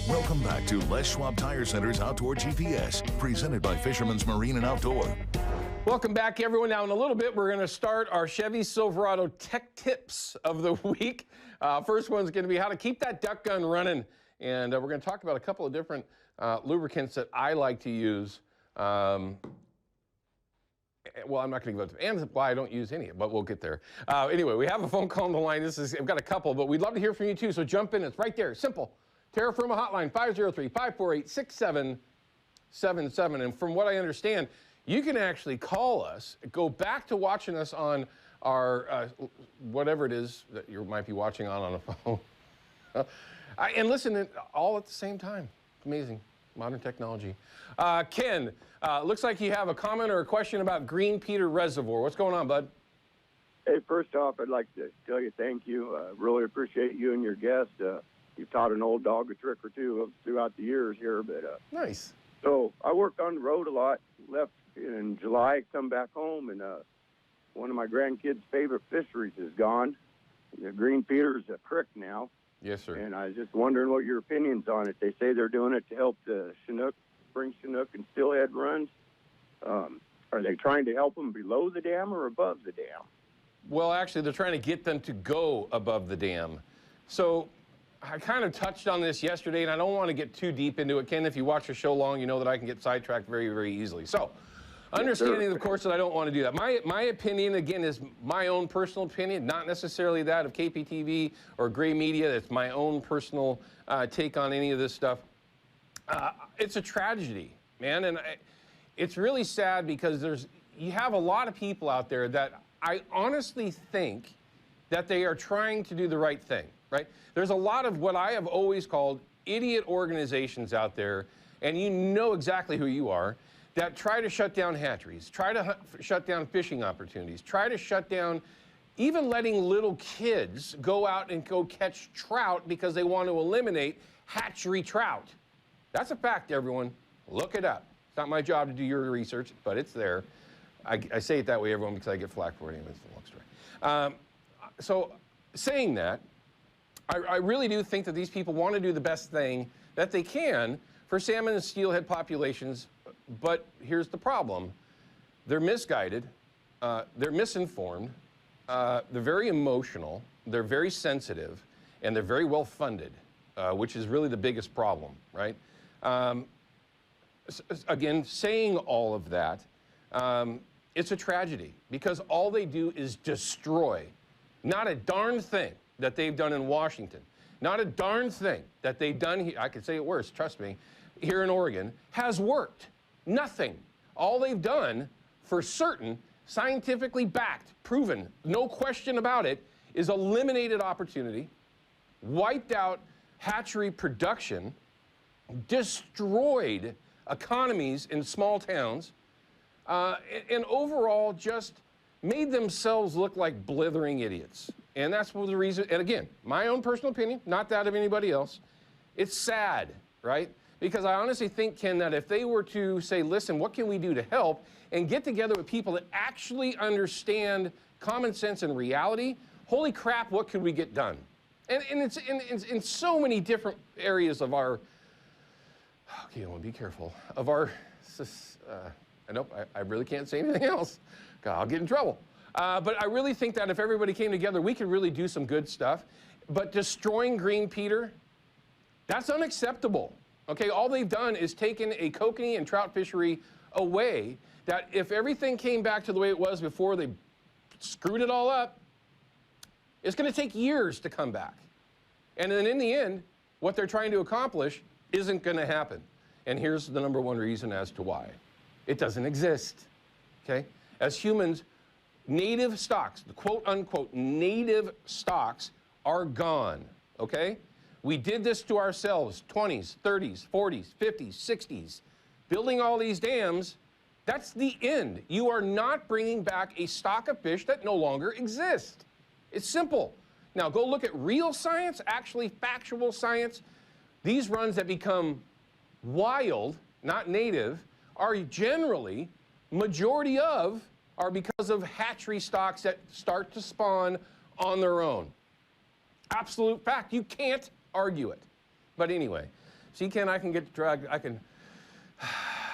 Welcome back to Les Schwab Tire Center's Outdoor GPS, presented by Fisherman's Marine and Outdoor. Welcome back, everyone. Now, in a little bit, we're going to start our Chevy Silverado Tech Tips of the week. First one's going to be how to keep that duck gun running. And we're going to talk about a couple of different lubricants that I like to use. Well, I'm not going to give it to and why I don't use any, but we'll get there. Anyway, we have a phone call on the line. I've got a couple, but we'd love to hear from you too. So jump in. It's right there. Simple. Terra Firma hotline 503-548-6777. And from what I understand, you can actually call us, go back to watching us on our whatever it is that you might be watching on a phone, and listen all at the same time. Amazing. Modern technology. Ken, looks like you have a comment or a question about Green Peter Reservoir. What's going on, bud? Hey, first off, I'd like to tell you thank you. Really appreciate you and your guest. You've taught an old dog a trick or two throughout the years here. But Nice. So I worked on the road a lot, left in July, come back home, and one of my grandkids' favorite fisheries is gone. The Green Peter's a creek now. Yes, sir. And I was just wondering what your opinion's on it. They say they're doing it to help the Chinook, spring Chinook and steelhead runs. Are they trying to help them below the dam or above the dam? Well, actually, they're trying to get them to go above the dam. So I kind of touched on this yesterday, and I don't want to get too deep into it. Ken, if you watch the show long, you know that I can get sidetracked very, very easily. So understanding, of course, that I don't want to do that. My opinion, again, is my own personal opinion, not necessarily that of KPTV or Gray Media. It's my own personal take on any of this stuff. It's a tragedy, man, and it's really sad because you have a lot of people out there that I honestly think that they are trying to do the right thing, right? There's a lot of what I have always called idiot organizations out there, and you know exactly who you are, that try to shut down hatcheries, try to shut down fishing opportunities, try to shut down even letting little kids go out and go catch trout because they want to eliminate hatchery trout. That's a fact, everyone. Look it up. It's not my job to do your research, but it's there. I say it that way, everyone, because I get flack for it anyway. It's a long story. So saying that, I really do think that these people want to do the best thing that they can for salmon and steelhead populations, but here's the problem. They're misguided, they're misinformed, they're very emotional, they're very sensitive, and they're very well funded, which is really the biggest problem, right? Again, saying all of that, it's a tragedy because all they do is destroy. Not a darn thing that they've done in Washington, not a darn thing that they've done here, I could say it worse, trust me, here in Oregon, has worked. Nothing. All they've done, for certain, scientifically backed, proven, no question about it, is eliminated opportunity, wiped out hatchery production, destroyed economies in small towns, and overall just made themselves look like blithering idiots. And that's the reason, and again, my own personal opinion, not that of anybody else. It's sad, right? Because I honestly think, Ken, that if they were to say, listen, what can we do to help, and get together with people that actually understand common sense and reality, holy crap, what could we get done? And it's in so many different areas of our, okay, I want to be careful, of our, I really can't say anything else. God, I'll get in trouble. But I really think that if everybody came together, we could really do some good stuff. But destroying Green Peter, that's unacceptable. Okay, all they've done is taken a kokanee and trout fishery away, that if everything came back to the way it was before they screwed it all up, it's going to take years to come back. And then in the end, what they're trying to accomplish isn't going to happen. And here's the number one reason as to why. It doesn't exist, okay? As humans, native stocks, the quote-unquote native stocks, are gone, okay? We did this to ourselves, 20s, 30s, 40s, 50s, 60s. Building all these dams, that's the end. You are not bringing back a stock of fish that no longer exists. It's simple. Now, go look at real science, actually factual science. These runs that become wild, not native, are generally, majority of, are because of hatchery stocks that start to spawn on their own. Absolute fact. You can't argue it. But anyway, See, Ken, I can get dragged, I can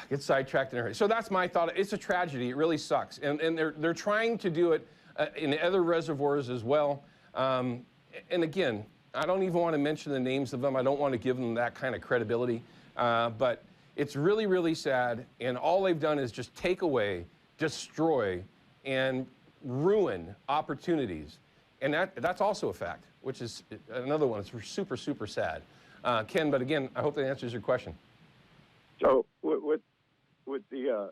get sidetracked in a hurry. So that's my thought. It's a tragedy. It really sucks. And they're trying to do it in other reservoirs as well. And again, I don't even want to mention the names of them. I don't want to give them that kind of credibility. But it's really, really sad. And all they've done is just take away, destroy, and ruin opportunities. And that's also a fact, which is another one. It's super, super sad. Ken, but again, I hope that answers your question. So with the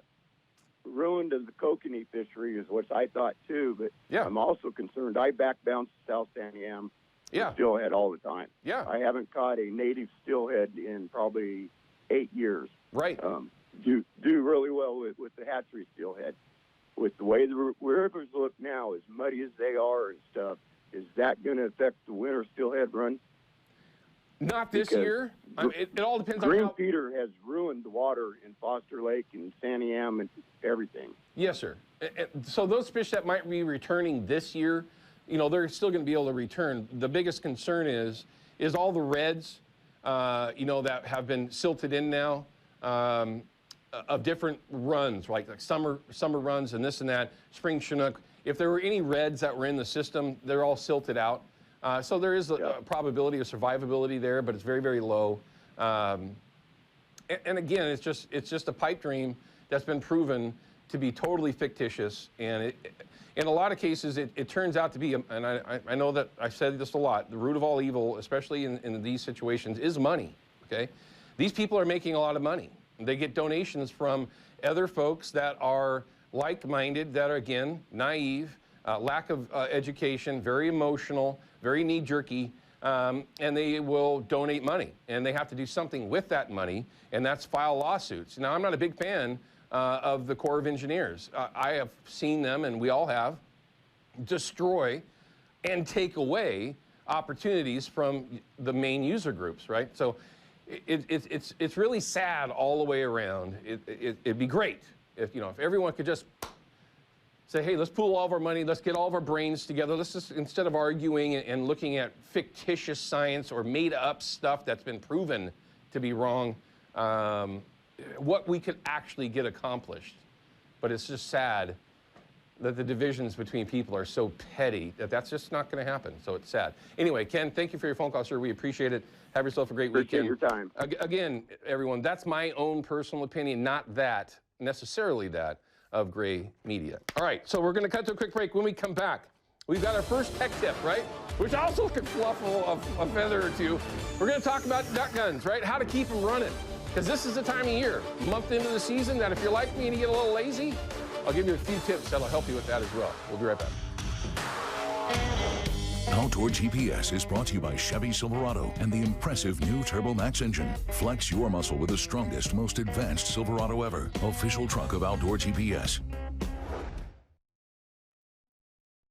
ruin of the kokanee fishery is what I thought too, but yeah. I'm also concerned. I backbounce South Santiam yeah. steelhead all the time. Yeah. I haven't caught a native steelhead in probably 8 years. Right. Do really well with the hatchery steelhead. With the way the rivers look now, as muddy as they are and stuff, is that going to affect the winter steelhead run? Not this year. It all depends on Green how... Peter has ruined the water in Foster Lake and Santiam and everything. Yes, sir. So those fish that might be returning this year, you know, they're still going to be able to return. The biggest concern is all the reds, you know, that have been silted in now of different runs, like summer runs and this and that, spring Chinook. If there were any reds that were in the system, they're all silted out. So there is a probability of survivability there, but it's very, very low. And again, it's just a pipe dream that's been proven to be totally fictitious. And in a lot of cases, it turns out to be, and I know that I've said this a lot, the root of all evil, especially in these situations, is money, okay? These people are making a lot of money. They get donations from other folks that are like-minded, that are, again, naive, lack of education, very emotional, very knee-jerky, and they will donate money. And they have to do something with that money, and that's file lawsuits. Now, I'm not a big fan of the Corps of Engineers. I have seen them, and we all have, destroy and take away opportunities from the main user groups, right? So it's really sad all the way around. It'd be great if everyone could just say, hey, let's pool all of our money, let's get all of our brains together, let's just, instead of arguing and looking at fictitious science or made up stuff that's been proven to be wrong, what we could actually get accomplished. But it's just sad that the divisions between people are so petty that that's just not going to happen. So it's sad. Anyway, Ken, thank you for your phone call, sir. We appreciate it. Have yourself a great weekend. Appreciate your time. Again, everyone, that's my own personal opinion, not that, necessarily that, of Gray Media. All right, so we're going to cut to a quick break. When we come back, we've got our first tech tip, right? Which also could fluffle a feather or two. We're going to talk about duck guns, right? How to keep them running. Because this is the time of year, month into the season, that if you're like me and you get a little lazy, I'll give you a few tips that'll help you with that as well. We'll be right back. Outdoor GPS is brought to you by Chevy Silverado and the impressive new Turbo Max engine. Flex your muscle with the strongest, most advanced Silverado ever. Official truck of Outdoor GPS.